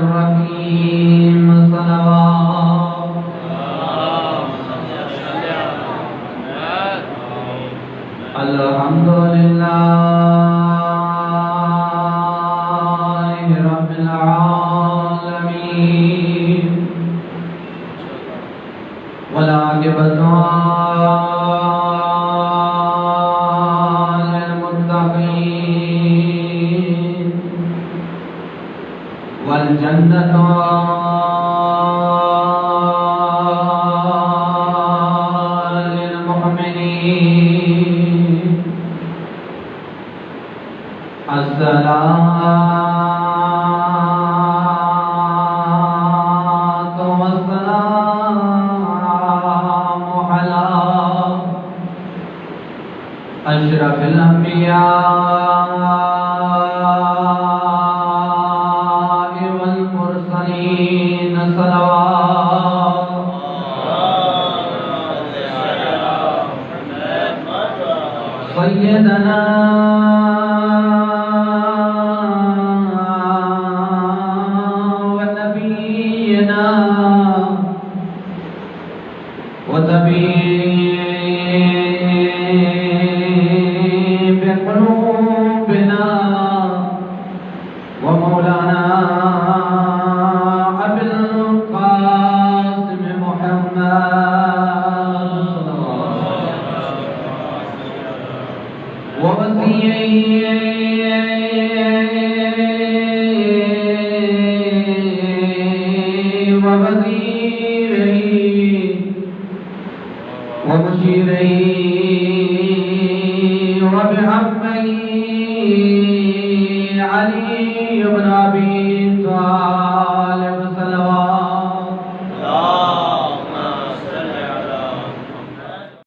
बिस्मिल्लाहिर्रहमानिर्रहीम अल्हम्दुलिल्लाहि रब्बिल आलमीन वल आक़िबतु लिल मुत्तक़ीन वल जन्नतु लिल मुमिनीन अस्सलातु वस्सलामु अला अशरफिल अंबिया वल मुरसलीन सय्यदना व नबीना व तबीब क़ुलूबिना व मौलाना अबुल क़ासिम मुहम्मद व ومشيري وبحقي علي بن أبي طالب